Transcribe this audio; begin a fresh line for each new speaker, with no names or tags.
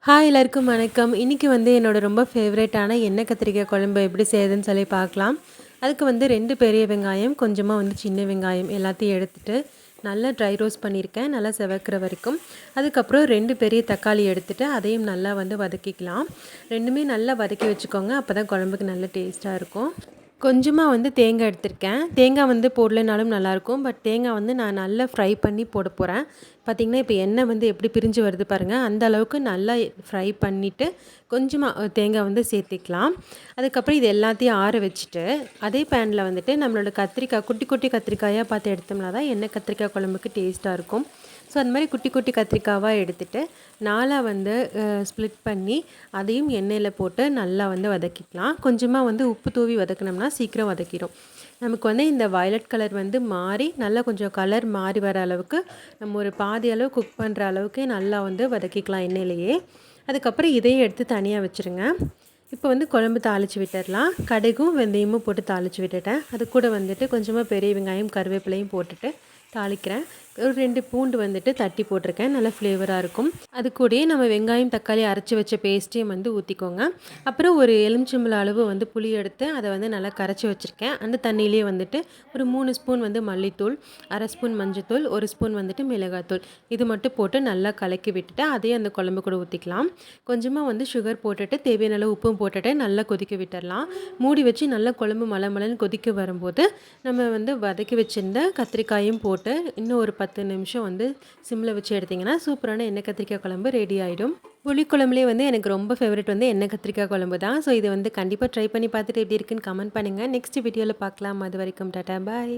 Hi எல்லாருக்கும் வணக்கம். இன்றைக்கி வந்து என்னோட ரொம்ப ஃபேவரட்டான எண்ணெய் கத்திரிக்காய் குழம்பு எப்படி செய்யுதுன்னு சொல்லி பார்க்கலாம். அதுக்கு வந்து 2 பெரிய வெங்காயம், கொஞ்சமாக வந்து சின்ன வெங்காயம் எல்லாத்தையும் எடுத்துகிட்டு நல்லா ட்ரை ரோஸ்ட் பண்ணியிருக்கேன், நல்லா செவக்கிற வரைக்கும். அதுக்கப்புறம் 2 பெரிய தக்காளி எடுத்துகிட்டு அதையும் நல்லா வந்து வதக்கிக்கலாம். 2மே நல்லா வதக்கி வச்சுக்கோங்க, அப்போ தான் குழம்புக்கு நல்ல டேஸ்ட்டாக இருக்கும். கொஞ்சமாக வந்து தேங்காய் எடுத்திருக்கேன். தேங்காய் வந்து போடலைனாலும் நல்லாயிருக்கும். பட் தேங்காய் வந்து நான் நல்லா ஃப்ரை பண்ணி போட போகிறேன். பார்த்திங்கன்னா இப்போ எண்ணெய் வந்து எப்படி பிரிஞ்சு வருது பாருங்கள். அந்த அளவுக்கு நல்லா ஃப்ரை பண்ணிவிட்டு கொஞ்சமாக தேங்காய் வந்து சேர்த்திக்கலாம். அதுக்கப்புறம் இது எல்லாத்தையும் ஆற வச்சுட்டு அதே பேனில் வந்துட்டு நம்மளோட கத்திரிக்காய் குட்டி குட்டி கத்திரிக்காயாக பார்த்து எடுத்தோம்னா தான் எண்ணெய் கத்திரிக்காய் குழம்புக்கு டேஸ்ட்டாக இருக்கும். ஸோ அந்த மாதிரி குட்டி குட்டி கத்திரிக்காவாக எடுத்துகிட்டு நாலாக வந்து ஸ்ப்ளிட் பண்ணி அதையும் எண்ணெயில் போட்டு நல்லா வந்து வதக்கிக்கலாம். கொஞ்சமாக வந்து உப்பு தூவி வதக்கினோம்னா சீக்கிரம் வதக்கிடும். நமக்கு வந்து இந்த வயலட் கலர் வந்து மாறி நல்லா கொஞ்சம் கலர் மாறி வர அளவுக்கு நம்ம ஒரு பாதி அளவு குக் பண்ணுற அளவுக்கு நல்லா வந்து வதக்கிக்கலாம் எண்ணெயிலேயே. அதுக்கப்புறம் இதையும் எடுத்து தனியாக வச்சுருங்க. இப்போ வந்து குழம்பு தாளித்து விட்டுடலாம். கடுகும் வெந்தயமும் போட்டு தாளித்து விட்டுட்டேன். அது கூட வந்துட்டு கொஞ்சமாக பெரிய வெங்காயம் கருவேப்பிலையும் போட்டுட்டு தாளிக்கிறேன். ஒரு 2 பூண்டு வந்துட்டு தட்டி போட்டிருக்கேன், நல்லா ஃப்ளேவராக இருக்கும். அது கூடயே நம்ம வெங்காயம் தக்காளி அரைச்சி வச்ச பேஸ்ட்டையும் வந்து ஊற்றிக்கோங்க. அப்புறம் ஒரு எலுமிச்சம்பழம் அளவு வந்து புளி எடுத்து அதை வந்து நல்லா கரைச்சி வச்சுருக்கேன். அந்த தண்ணியிலேயே வந்துட்டு ஒரு 3 ஸ்பூன் வந்து மல்லித்தூள், 1/2 ஸ்பூன் மஞ்சத்தூள், 1 ஸ்பூன் வந்துட்டு மிளகாத்தூள் இது மட்டும் போட்டு நல்லா கலக்கி விட்டுட்டு அதையும் அந்த குழம்பு கூட ஊற்றிக்கலாம். கொஞ்சமாக வந்து சுகர் போட்டுட்டு தேவையான அளவு உப்பும் போட்டுட்டு நல்லா கொதிக்க விட்டுடலாம். மூடி வச்சு நல்லா குழம்பு மலமலன்னு கொதிக்க வரும்போது நம்ம வந்து வதக்கி வச்சுருந்த கத்திரிக்காயும் போட்டு இன்னும் ஒரு 10 நிமிஷம் வந்து சிம்மில் வச்சு எடுத்திங்கன்னா சூப்பரான எண்ணெய் கத்திரிக்காய் குழம்பு ரெடி ஆகிடும். புளிக்குழம்புலேயே வந்து எனக்கு ரொம்ப ஃபேவரட் வந்து எண்ணெய் கத்திரிக்காய் குழம்பு தான். ஸோ இதை வந்து கண்டிப்பாக ட்ரை பண்ணி பார்த்துட்டு எப்படி இருக்குன்னு கமெண்ட் பண்ணுங்கள். நெக்ஸ்ட் வீடியோவில் பார்க்கலாம். அது வரைக்கும் டாடா பாய்.